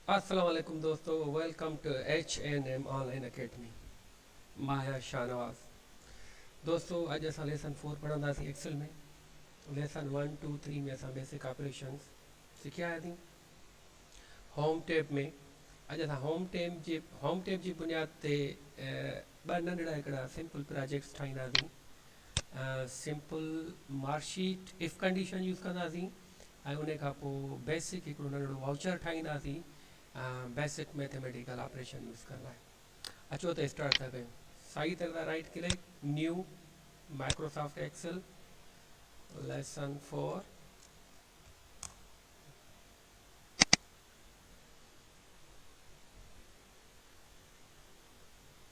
अस्सलाम वालेकुम दोस्तों, welcome to H&M online academy. Maya Shahnawaz. दोस्तों अॼु असां लेसन 4 पढ़ंदासीं एक्सेल में। लेसन 1 2 3 में असां बेसिक ऑपरेशंस सिखिया आहियासीं। होम टैब में अॼु असां होम टैब जी बुनियाद ते ॿ नंढड़ा हिकिड़ा सिंपल प्रोजेक्ट्स ठाहींदासीं। Simple marksheet if condition use कंदासीं ऐं उन खां पोइ बेसिक हिकिड़ो नंढड़ो वाउचर ठाहींदासीं बेसिक मैथमेटिकल ऑपरेशन यूज़ करण लाइ। अचो त स्टार्ट था कयूं। साई तरह right click new Microsoft Excel lesson 4।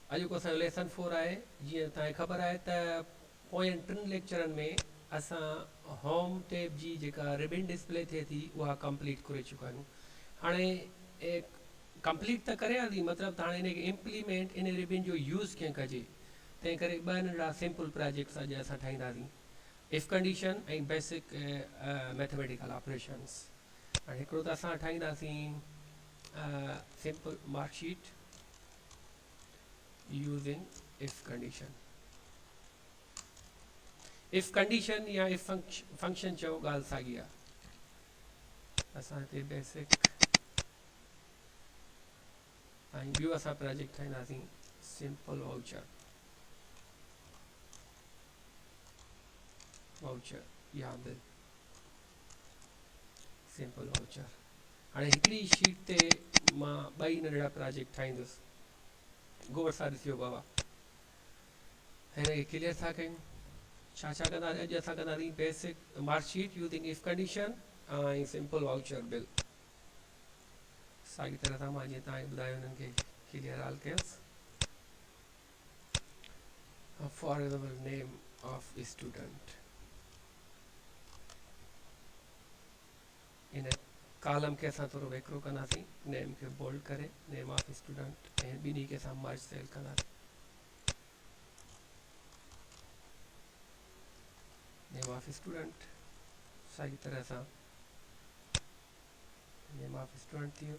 अॼु को असांजो लेसन 4 आहे। जीअं तव्हांखे ख़बर आहे त पोयनि 3 लेक्चरनि में असां होम टैब जी जेका रिबिन डिस्प्ले थिए थी उहा कंप्लीट करे चुका आहियूं। हाणे कंप्लीट त करे हली मतिलबु हाणे हिनखे इम्प्लीमेंट इन रिबिन जो यूज़ कीअं कजे, तंहिं करे ॿ नंढड़ा सिंपल प्रोजेक्ट्स अॼु असां ठाहींदासीं। इफ कंडीशन ऐं बेसिक मैथमेटिकल ऑपरेशंस। हाणे हिकिड़ो त असां ठाहींदासीं simple marksheet using if condition. If condition या इफ फंक्शन चओ ॻाल्हि साॻी आहे। असां हिते बेसिक ऐं ॿियो असां प्रोजेक्ट ठाहींदासीं सिंपल वाउचर या बिल सिंपल वाउचर। हाणे हिकिड़ी शीट ते मां ॿई नंढड़ा प्रोजेक्ट ठाहींदुसि। गौर सां ॾिसियो बाबा। हिनखे क्लियर था कयूं। छा छा कंदासीं अॼु असां कंदासीं basic marksheet using if condition ऐं सिंपल वाउचर बिल। साॻी तरह सां मां जीअं तव्हांखे ॿुधायो हिननि खे क्लियर हाल कयसि। For example name of student, in column खे असां थोरो वेकरो कंदासीं, नेम खे बोल्ड करे नेम ऑफ स्टूडेंट ऐं ॿिन्ही खे असां मर्ज सेल कंदासीं। नेम ऑफ स्टूडेंट साॻी तरह सां नेम ऑफ स्टूडेंट थी वियो।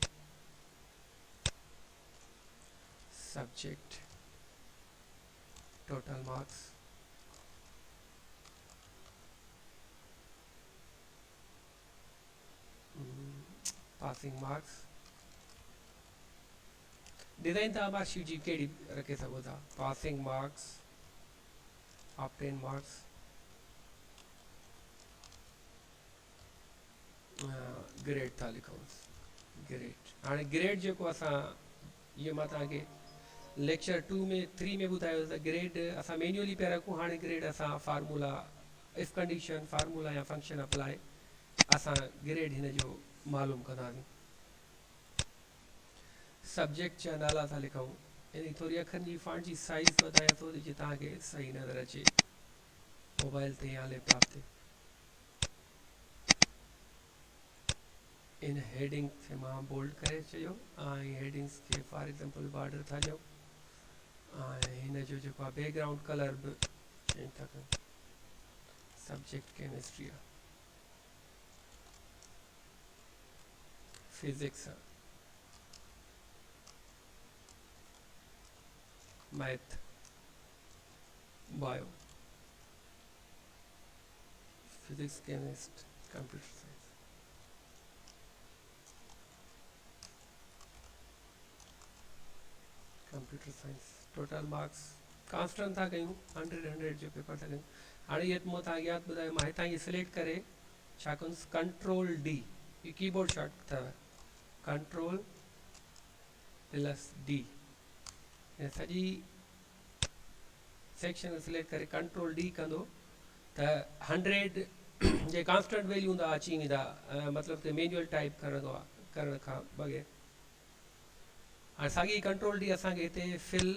Subject total marks, passing marks. Design तव्हां मार्कशीट जी कहिड़ी रखे सघो था। Passing marks, obtain marks, grade था लिखूंसि। ग्रेड हाणे ग्रेड जेको असां इहो मां तव्हांखे लेक्चर 2 में 3 में ॿुधायो त ग्रेड असां मैन्युअली पिया रखूं। हाणे ग्रेड असां फार्मूला इफ कंडीशन फार्मूला या फंक्शन अप्लाई असां ग्रेड हिन जो मालूम कंदासीं। सब्जेक्ट जा नाला था लिखूं। इन थोरी अखरनि जी फॉन्ट जी साइज़ वधायां थो जीअं तव्हांखे सही नज़र अचे मोबाइल ते या लैपटॉप ते। इन हेडिंग खे मां बोल्ड करे छॾियो ऐं हेडिंग्स खे फॉर एग्ज़ाम्पल बॉर्डर था ॾियूं ऐं हिन जो जेको आहे बैकग्राउंड कलर बि चेंज था कयूं। सब्जेक्ट केमिस्ट्री आहे। फिज़िक्स आहे। Math, bio, physics chemist, computer science. Computer science total marks constant था कयूं 100 जो पेपर था कयूं। हाणे इहे मूं तव्हांखे यादि ॿुधायो मां हितां इहे सिलेक्ट करे छा कंदुसि कंट्रोल डी, ही कीबोर्ड शॉर्ट अथव कंट्रोल प्लस डी। ऐं सॼी सेक्शन सिलेक्ट करे कंट्रोल डी कंदो त 100 जे कांस्टेंट वैल्यू हूंदा अची वेंदा। मतिलबु त मैन्युअल टाइप करण खां बग़ैर। हाणे साॻी कंट्रोल डी असांखे हिते फिल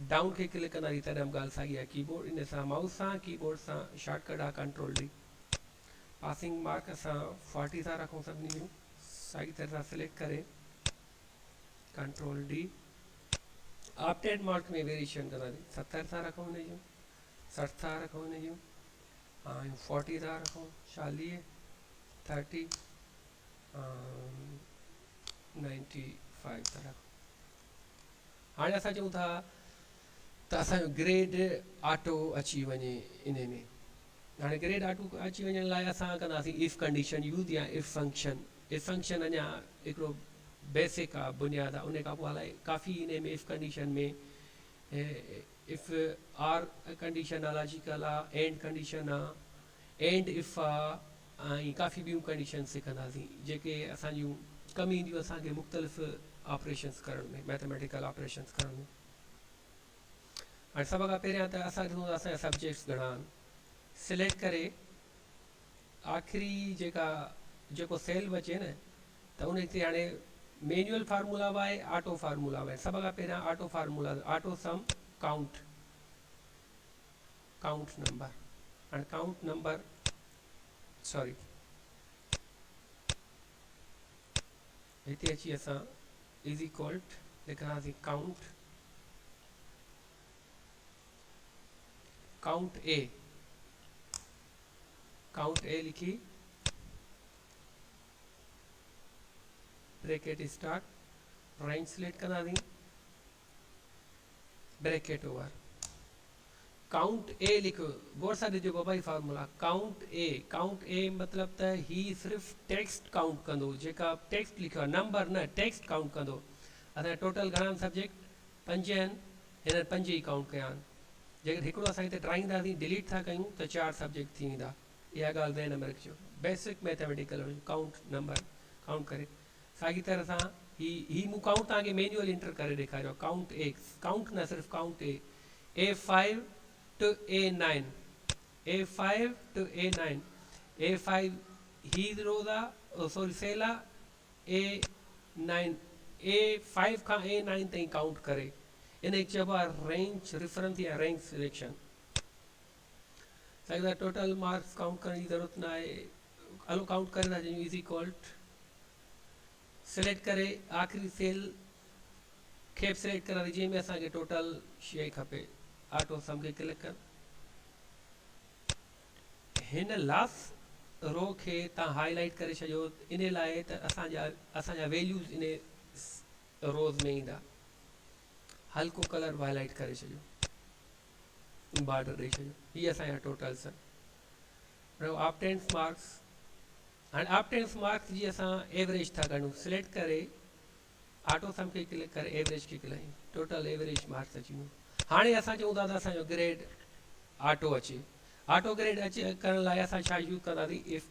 डाउन खे क्लिक कंदासीं तॾहिं बि ॻाल्हि साॻी आहे। कीबोर्ड इन सां माउस सां कीबोर्ड सां शॉर्टकट आहे कंट्रोल डी। पासिंग मार्क असां 40 था रखूं सभिनी जूं। साॻी तरह सां सिलेक्ट करे कंट्रोल डी। ऑप्टेड मार्क में वेरिएशन कंदासीं 70 था रखूं हिन जूं, 60 था रखूं हिन जूं ऐं 40 था रखूं 40 30 95 तरफ़। हाणे असां चऊं था त असांजो ग्रेड ऑटो अची वञे इन में। हाणे ग्रेड ऑटो अची वञण लाइ असां कंदासीं इफ कंडीशन यूज़ या इफ फंक्शन। इफ फंक्शन अञा हिकिड़ो बेसिक आहे, बुनियादु आहे। उन खां पोइ अलाए काफ़ी इन में इफ कंडीशन में इफ आर कंडीशन आहे, लॉजिकल आहे, एंड कंडीशन आहे, एंड इफ आहे, ऐं काफ़ी ॿियूं कंडीशन सिखंदासीं जेके असांजूं कमु ईंदियूं असांखे मुख़्तलिफ़ ऑपरेशन्स करण में, मैथमेटिकल ऑपरेशन्स करण में। हाणे सभ खां पहिरियां त असां ॾिसूं था असांजा सब्जेक्ट्स घणा आहिनि। सिलेक्ट करे आख़िरी जेको सेल बचे न, त उन ते हाणे मैनुअल फार्मूला बि आहे, ऑटो फार्मूला बि आहे। सभ खां पहिरियां auto formula, auto sum count number. हाणे काउंट नंबर सॉरी हिते अची असां इज़ इक्वल लिखंदासीं काउंट ए लिखी ब्रैकेट स्टार्ट रेंज सिलेक्ट कंदासीं, ब्रैकेट ओवर काउंट ए लिखो। गौर सां ॾिजो बाबा फार्मूला काउंट ए मतिलबु त ही सिर्फ़ु टेक्स्ट काउंट कंदो, जेका टेक्स्ट लिखियो आहे, नंबर न, टेक्स्ट काउंट कंदो। असांजा टोटल घणा सब्जेक्ट 5 आहिनि, हिन 5 ई काउंट कया आहिनि। जेकॾहिं हिकिड़ो असां हिते ठाहींदासीं, डिलीट था कयूं त 4 सब्जेक्ट थी वेंदा। इहा ॻाल्हि ज़हन में रखिजो। Basic mathematical count number count करे। साॻी तरह सां ही मूं काउंट तव्हांखे मैनुअल इंटर करे ॾेखारियो। काउंट न सिर्फ़ु count A5 to A9, A5 to A9, A5 ही रोज़ आहे, सॉरी सेल आहे, A9 A5 खां A9 ताईं काउंट करे। इन चइबो आहे रेंज रेफरेंस या रैंक सिलेक्शन। साईं टोटल मार्क्स काउंट करण जी ज़रूरत न आहे, हलो काउंट करे था चयूं इज़ इक्वल सिलेक्ट करे आख़िरी सेल खे सिलेक्ट करा जंहिंमें असांखे टोटल शइ खपे। ऑटो सम खे क्लिक कर। हिन लास्ट रो खे तव्हां हाईलाइट करे छॾियो, इन लाइ त असांजा वैल्यूज़ इन रोज़ में ईंदा। हल्को कलर हाईलाइट करे छॾियो, बॉर्डर ॾेई छॾियो। हीअ असांजा टोटल्स आहिनि। ऑप्टेंस मार्क्स, हाणे ऑप्टेंस मार्क्स जी असां एवरेज था कयूं। सिलेक्ट करे ऑटो सम खे क्लिक करे एवरेज खे क्लिक, टोटल एवरेज मार्क्स अची वञो। हाणे असां चऊं था त असांजो ग्रेड ऑटो अचे। ऑटो ग्रेड अचे करण लाइ असां छा यूज़ कंदासीं? इफ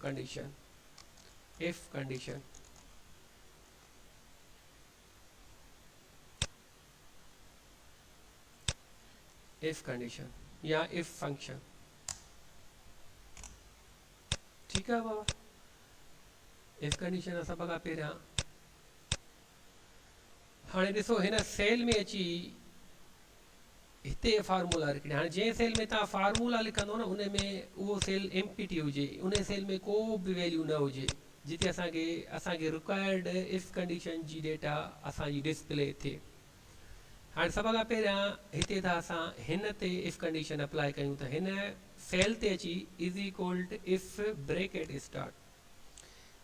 कंडीशन या इफ फंक्शन। ठीकु आहे बाबा। इफ कंडीशन सभ खां पहिरियां हाणे ॾिसो हिन सेल में अची हिते फार्मूला लिखणी। हाणे जंहिं सेल में तव्हां फार्मूला लिखंदो न, उन में उहो सेल एम्प्टी हुजे, उन सेल में को बि वैल्यू न हुजे, जिते असांखे रिक्वायर्ड इफ कंडीशन जी डेटा असांजी डिस्प्ले थिए। हाणे सभ खां पहिरियां हिते था असां हिन ते इफ कंडीशन अप्लाई कयूं त हिन सेल ते अची is equal to if bracket start.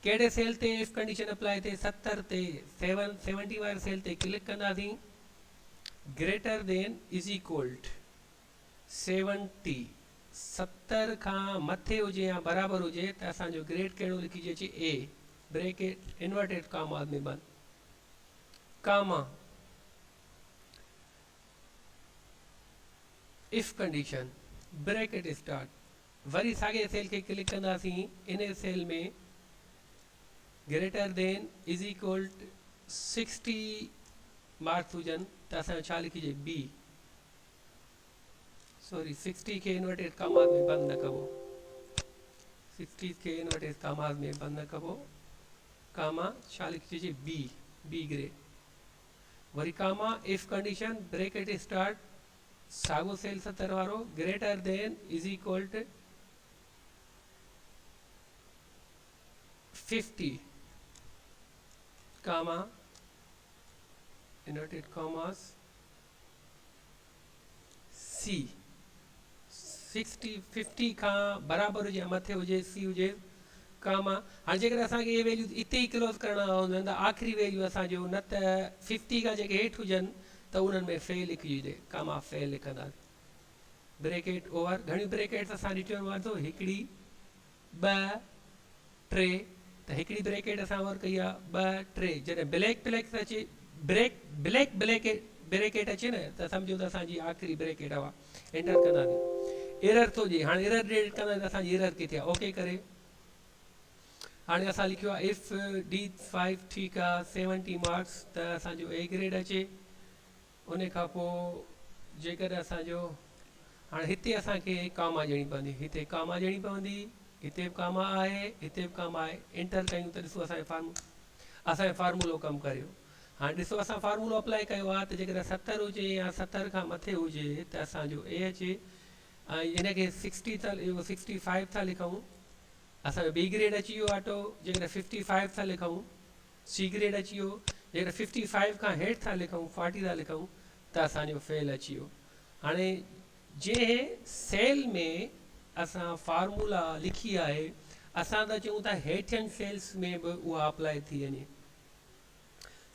कहिड़े सेल ते इफ कंडीशन अप्लाई थिए? 70 ते 70 वारे सेल ते क्लिक कंदासीं। ग्रेटर देन इज़ इक्वल 70, 70 खां मथे हुजे या बराबरि हुजे त असांजो ग्रेड कहिड़ो लिखिजे अचे ए, ब्रैकेट इन्वर्टेड कामा में बंदि, comma if condition bracket start. वरी साॻे सेल खे क्लिक कंदासीं। इन सेल में greater than is equal 60 marks हुजनि त असांजो छा लिखिजे? बी, सॉरी 60 खे इन्वर्टेड कामाज़ में बंदि न कबो, 60 खे इन्वर्टेड कामाज़ में बंदि न कबो, कामा छा लिखिजे? B grade. वरी comma if condition bracket start, साॻो सेल 70 वारो, greater than is equal to 50, comma inverted commas C. 50 खां बराबरि हुजे या मथे हुजे, सी हुजे कामा हाणे जेकर असांखे इहे वैल्यूज़ इते ई क्लोज़ करणा हूंदा त आख़िरी वैल्यू असांजो न त 50 खां जेके हेठि हुजनि त उन्हनि में फेल लिखी हुजे, कामा फेल लिखंदासीं। ब्रेकेट ओवर, घणियूं ब्रेकेट्स असां ॾिठियूं आहिनि वरितो, हिकिड़ी ॿ टे, त हिकिड़ी ब्रेकेट असां ओवर कई आहे ॿ टे, जॾहिं ब्लैक ब्लैक अचे ब्लैक ब्रेकेट अचे न त सम्झो त असांजी आख़िरी ब्रेकेट आहे, एंटर कंदासीं। एरर थो ॾिए, हाणे एरर ॾेट कंदासीं त असांजी एरर किथे आहे, ओके करे हाणे असां लिखियो आहे इफ D5 ठीकु आहे 70 मार्क्स त असांजो ए ग्रेड अचे। उन खां पोइ जेकॾहिं असांजो हाणे हिते असांखे कामा ॾियणी पवंदी, हिते कामा ॾियणी पवंदी, हिते बि कामा आहे, हिते बि कामा आहे, एंटर कयूं त ॾिसो असांजो फार्मूलो कमु करियो। हाणे ॾिसो असां फार्मूलो अप्लाई कयो आहे त जेकॾहिं 70 हुजे या 70 खां मथे हुजे त असांजो ए अचे, ऐं इनखे 65 था लिखूं, असांजो बी ग्रेड अची वियो ऑटो। जेकॾहिं 55 था लिखूं सी ग्रेड अची वियो, जेकॾहिं 55 खां हेठि था लिखूं 40 था लिखूं त असांजो फेल अची वियो। हाणे जंहिं सेल में असां फार्मूला लिखी आहे असां त चऊं था हेठियनि सेल्स में बि उहा अप्लाई थी वञे।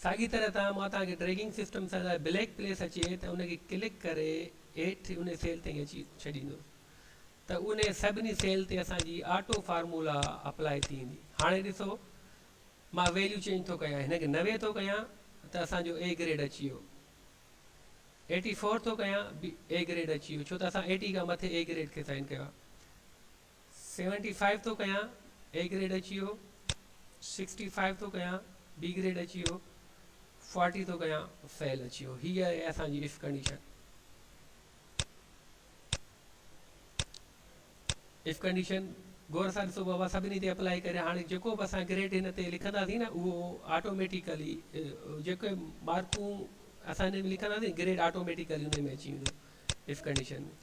साॻी तरह मां तव्हांखे ड्रैगिंग सिस्टम सां ब्लैक प्लेस अचे त उनखे क्लिक करे हेठि उन सेल ताईं अची छॾींदो, त उन सभिनी सेल ते असांजी ऑटो फार्मूला अप्लाई थी वेंदी। हाणे ॾिसो मां वैल्यू चेंज थो कयां, हिनखे 90 थो कयां त असांजो ए ग्रेड अची वियो, 84 थो कयां ए ग्रेड अची वियो, छो त असां 80 खां मथे ए ग्रेड खे साइन कयो आहे। 75 थो कयां ए ग्रेड अची वियो, 65 थो कयां बी ग्रेड अची वियो, 40 थो कयां फेल अची वियो। हीअ आहे असांजी इफ कंडीशन। इफ कंडीशन गौर सां ॾिसो बाबा सभिनी ते अप्लाई करे, हाणे जेको बि असां ग्रेड हिन ते लिखंदासीं न उहो ऑटोमेटिकली जेके मार्कूं असां हिन में लिखंदासीं ग्रेड ऑटोमेटिकली हुन में अची वेंदो इफ कंडीशन में।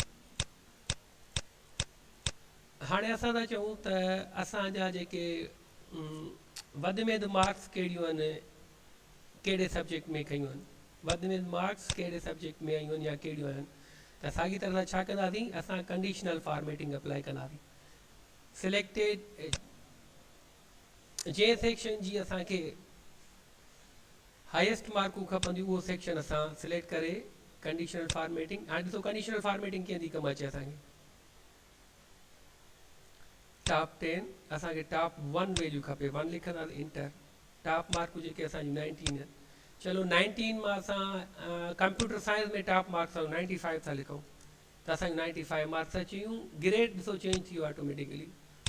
हाणे असां था चऊं त असांजा जेके वधि में वधि मार्क्स कहिड़ियूं आहिनि, कहिड़े सब्जेक्ट में कयूं आहिनि, वधि में वधि मार्क्स कहिड़े सब्जेक्ट में आयूं आहिनि या कहिड़ियूं आहिनि, त साॻी तरह छा कंदासीं असां कंडीशनल फॉर्मेटिंग अप्लाई कंदासीं। सिलेक्टेड जंहिं सेक्शन जी असांखे हाईएस्ट मार्कूं खपंदियूं उहो सेक्शन असां सिलेक्ट करे कंडीशनल फॉर्मेटिंग। हाणे ॾिसो कंडीशनल फॉर्मेटिंग कीअं थी कमु अचे असांखे, टॉप 10 असांखे टॉप 1 वैल्यू खपे, 1 लिखंदासीं इंटर, टॉप मार्कूं जेके असांजूं 19 आहिनि, चलो 19 मां असां कंप्यूटर साइंस में टॉप मार्क्स 95 था लिखूं त असांखे 95 मार्क्स अची वियूं। ग्रेड ॾिसो चेंज थी वियो ऑटोमेटिकली,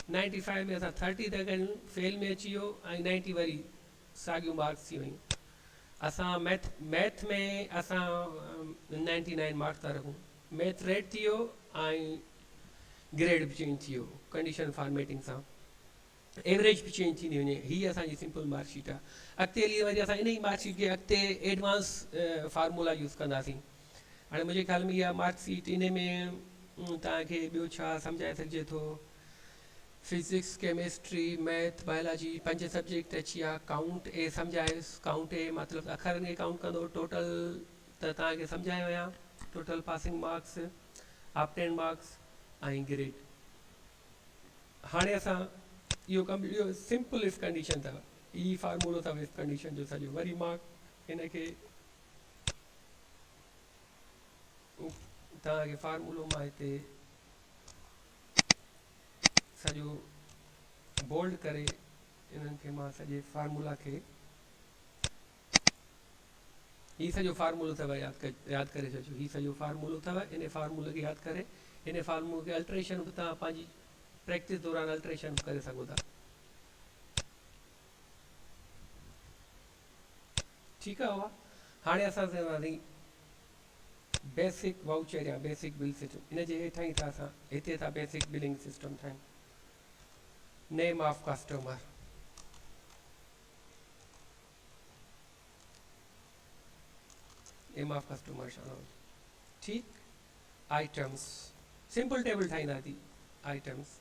95 में असां 30 था कयूं, फेल में अची वियो, ऐं 90 वरी साॻियूं मार्क्स थी वियूं। असां मैथ में असां 99 मार्क्स था रखूं, मैथ रेड थी वियो ऐं ग्रेड बि चेंज थी वियो कंडीशन फॉर्मेटिंग सां, एवरेज बि चेंज थींदी वञे। हीअ असांजी सिंपल मार्कशीट आहे। अॻिते हली वरी असां इन ई मार्कशीट खे अॻिते एडवांस फार्मूला यूज़ कंदासीं। हाणे मुंहिंजे ख़्याल में इहा मार्कशीट इन में तव्हांखे ॿियो छा सम्झाए सघिजे थो, physics chemistry math biology 5 subject अची विया। काउंट ए सम्झायुसि, काउंट ए मतिलबु अखरनि खे काउंट कंदो, टोटल त तव्हांखे सम्झायो आहियां, total passing marks, obtain marks ऐं ग्रेड। हाणे असां इहो कमु, इहो सिंपल इफ कंडीशन अथव, ई फार्मूलो अथव इफ कंडीशन जो सॼो। वरी मां हिनखे तव्हांखे फार्मूलो मां हिते सॼो बोल्ड करे इन्हनि खे मां सॼे फार्मूला खे, हीउ सॼो फार्मूलो अथव, यादि करे छॾिजो, हीउ सॼो फार्मूलो अथव। इन फार्मूले खे यादि करे इन फार्मूले खे अल्ट्रेशन बि तव्हां पंहिंजी प्रैक्टिस दौरान अल्ट्रेशन करे सघो था। ठीकु आहे। हाणे असां चवंदासीं बेसिक वाउचर या बेसिक बिल सिस्टम, इन जे हेठां ई था असां हिते था बेसिक बिलिंग सिस्टम ठाहियूं। Name of customer, name of customer ठीकु, आइटम्स सिंपल टेबल ठाहींदासीं, आइटम्स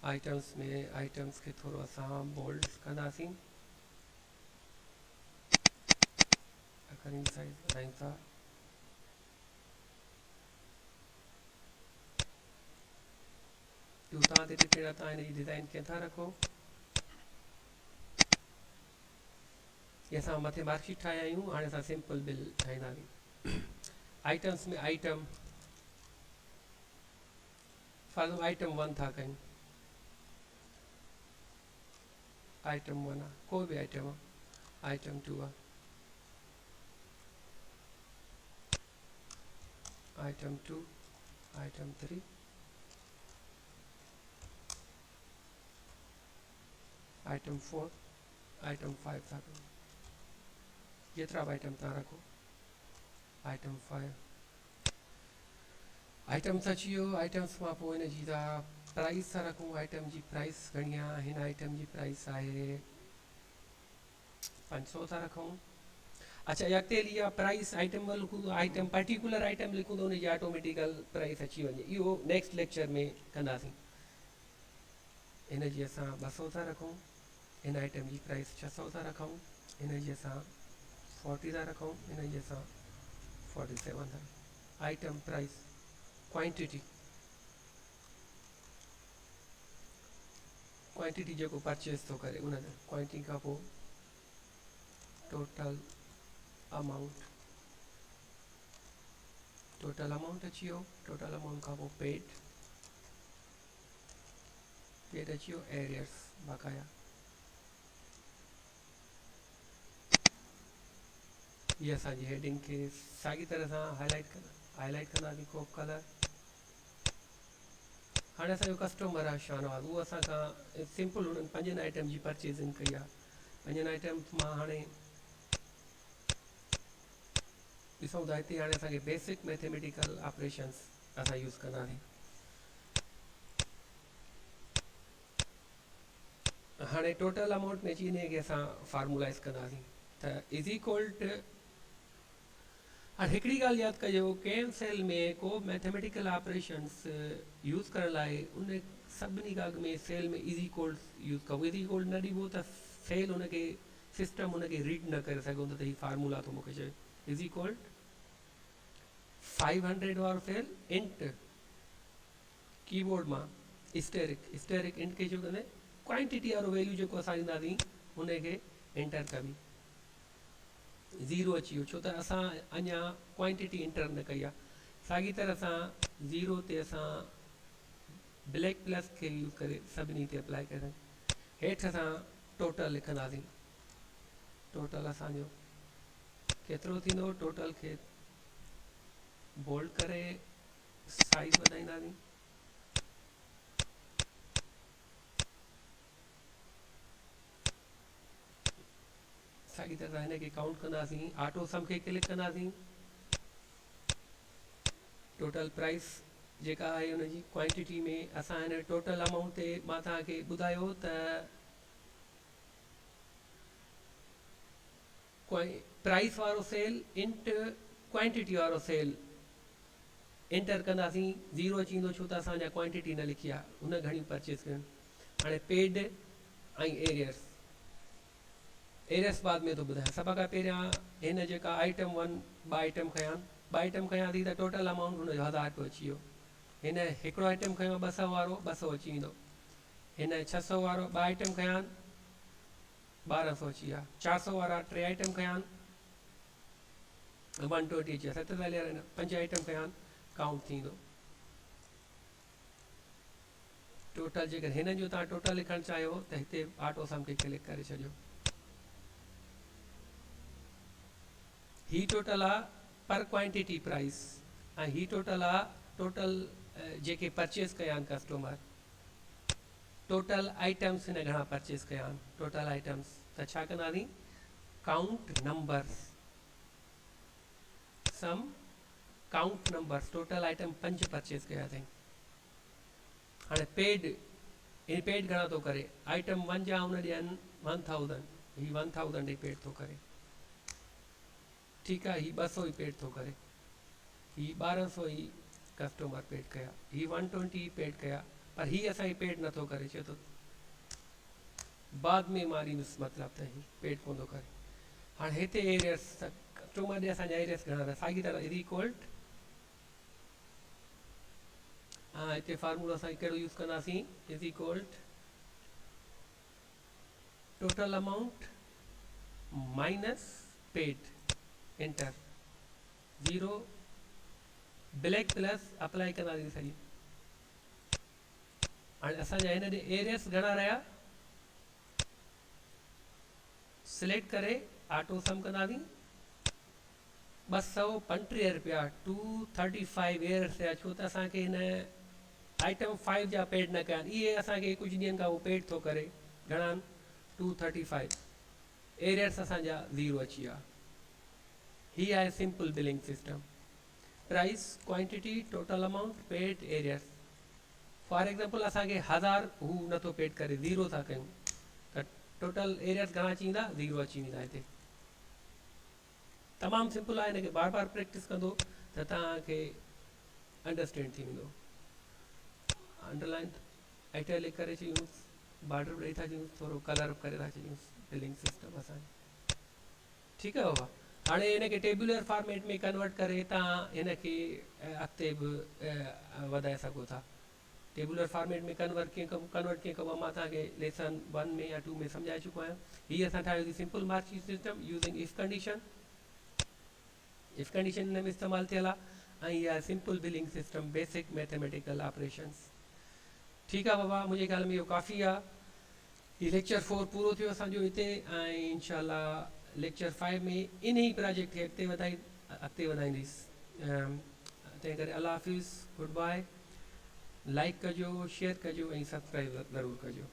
आइटम्स में आइटम्स खे थोरो असां बोल्ड कंदासीं, अखरनि जी साइज़ वधायूं था। तव्हां ते डिपेंड आहे तव्हां हिन जी डिज़ाइन कीअं था रखो। ये असां मथे मार्कशीट ठाहिया आहियूं, हाणे असां सिंपल बिल ठाहींदासीं। आइटम्स में आइटम फॉर आइटम 1 था कयूं, आइटम 1 आहे, कोई भी आइटम आहे, आइटम 2 आहे, आइटम 2, आइटम 3, आइटम 4, आइटम 5 था कयूं। जेतिरा बि आइटम तव्हां रखो, आइटम 5 आइटम्स अची वियो। आइटम्स मां पोइ हिन जी था प्राइस था रखूं। आइटम जी प्राइस घणी आहे? हिन आइटम जी प्राइस आहे 500 था रखूं। अच्छा, अॻिते हली आहे प्राइस आइटम लिखूं त आइटम पर्टिकुलर आइटम लिखूं त हुनजी ऑटोमेटिकल प्राइस अची वञे। इहो नेक्स्ट लेक्चर में कंदासीं। हिन जी असां 200 था रखूं, हिन आइटम जी प्राइस 600 था रखूं, हिन जी असां 40 था रखूं, हिन जी असां 47 था। आइटम प्राइस क्वांटिटी, क्वांटिटी जेको परचेस थो करे उन क्वांटिटी खां पोइ टोटल अमाउंट, टोटल अमाउंट अची वियो। टोटल अमाउंट खां पोइ पेड, पेड अची वियो। एरियर्स बकाया, ये असांजी हेडिंग खे साॻी तरह सां हाईलाइट कंदासीं को कलर। हाणे असांजो कस्टमर आहे शाहनवाज़, उहो असां खां सिंपल हुननि 5 आइटम जी परचेजिंग कई आहे। 5 आइटम मां हाणे ॾिसूं था हिते हाणे असांखे बेसिक मैथमेटिकल ऑपरेशंस असां यूज़ कंदासीं। हाणे टोटल अमाउंट में अची वञे खे असां फार्मूलाइज़ कंदासीं त इज़ इक्वल टू। हाणे हिकिड़ी ॻाल्हि यादि कजो, कंहिं सेल में को मैथमेटिकल ऑपरेशंस यूज़ करण लाइ उन सभिनी खां अॻु में सेल में इज़ इक्वल यूज़ कबो। इज़ इक्वल न ॾिबो त सेल हुनखे सिस्टम हुनखे रीड न करे सघूं त हीउ फार्मूला थो मूंखे चए। इज़ इक्वल 500 वारो सेल इंट कीबोर्ड मां स्टेरिक इंट खे छो कंदे क्वांटिटी वारो वैल्यू जेको असां ॾींदासीं हुनखे एंटर कबी। 0 अची वियो छो त असां अञा क्वांटिटी इंटर न कई आहे। साॻी तरह सां 0 ते असां ब्लैक प्लस खे यूज़ करे सभिनी ते अप्लाई करे हेठि असां टोटल लिखंदासीं। टोटल असांजो केतिरो थींदो? टोटल खे बोल्ड करे साइज़ वधाईंदासीं। साॻी तरह सां हिनखे काउंट कंदासीं। ऑटो सम खे क्लिक कंदासीं। टोटल प्राइस जेका आहे हुनजी क्वांटिटी में असां हिन टोटल अमाउंट ते मां तव्हांखे ॿुधायो त प्राइस वारो सेल इंट क्वांटिटी वारो सेल एंटर कंदासीं। 0 अची वेंदो छो त असां अञा क्वांटिटी न लिखी आहे, उन घणी परचेस कयूं। हाणे पेड ऐं एरियर्स बाद में थो ॿुधायां। सभ खां पहिरियां हिन जेका आइटम 1 ॿ आइटम खयां थी त टोटल अमाउंट हुनजो 1000 रुपयो अची वियो। हिन हिकिड़ो आइटम खयों 200 वारो, 200 अची वेंदो। हिन 600 वारो 2 आइटम खयां 1200 अची विया। 400 वारा 3 आइटम खयां 120 अची विया। 47 वारा 5 आइटम खयां काउंट थींदो। टोटल जेकर हिननि जो तव्हां टोटल लिखणु चाहियो त हिते ऑटो सम खे क्लिक करे छॾियो। ही टोटल आहे पर क्वांटिटी प्राइस ऐं ही टोटल आहे टोटल जेके परचेस कया आहिनि कस्टमर। टोटल आइटम्स हिन घणा परचेस कया आहिनि। टोटल आइटम्स त छा कंदासीं? Count numbers sum count numbers. Total item 5 purchase कया अथई। हाणे पेड घणा थो करे? आइटम 1 जा हुन ॾियनि 1000, ही 1000 ही पेड थो करे। ठीकु आहे, ही 200 ही पेड थो करे, ही 1200 ही कस्टमर पेड कया, ही 120 पेड कया, पर ही असांजी पेड नथो करे। चए थो बाद में मां ॾींदुसि, मतिलबु त ही पेड कोन थो करे। हाणे हिते एरियर्स कस्टमर ॾे असांजा एरियर्स घणा अथव? साॻी तरह इज़ इक्वल इतने फार्मूला असां कहिड़ो यूज़ कंदासीं is equal total amount minus paid enter 0 black plus apply कंदासीं सॼी हाणे असांजा हिन ॾे एरियर्स घणा रहिया सिलेक्ट करे ऑटो सम कंदासीं 235 रुपया 235 एरियर्स रहिया छो त असांखे हिन आइटम 5 जा पेड न कया आहिनि इहे असांखे कुझु ॾींहंनि खां पोइ पेड थो करे घणा 235 एरियर्स असांजा 0 अची विया हीअ आहे simple billing system price quantity total amount paid arrears for example असांखे 1000 हू नथो पेड करे 0 था कयूं त टोटल एरियर्स घणा अची वेंदा 0 अची वेंदा हिते तमामु सिंपल आहे हिनखे बार बार प्रैक्टिस कंदो त तव्हांखे अंडरस्टैंड थी वेंदो अंडरलाइन इटैलिक करे छॾियूंसि बॉर्डर ॾेई था छॾियूंसि थोरो कलर करे था छॾियूंसि बिलिंग सिस्टम असांजी ठीकु आहे बाबा हाणे हिनखे टेबुलर फॉर्मेट में कन्वर्ट करे तव्हां हिनखे अॻिते बि वधाए सघो था टेबुलर फॉर्मेट में कन्वर्ट कीअं कबो आहे मां तव्हांखे लेसन 1 में या 2 में सम्झाए चुको आहियां हीअ असां ठाहियोसीं simple marksheet system using if condition हिन में इस्तेमालु थियल आहे ऐं इहा simple billing system basic mathematical operations ठीकु आहे बाबा मुंहिंजे ख़्याल में इहो काफ़ी आहे हीउ लेक्चर 4 पूरो थियो असांजो हिते ऐं इंशाल्लाह लेक्चर 5 में इन ई प्रोजेक्ट खे अॻिते वधाईंदुसि तंहिं करे अल्लाह हाफ़िज़ गुड बाय लाइक कजो शेयर कजो ऐं सब्सक्राइब ज़रूरु कजो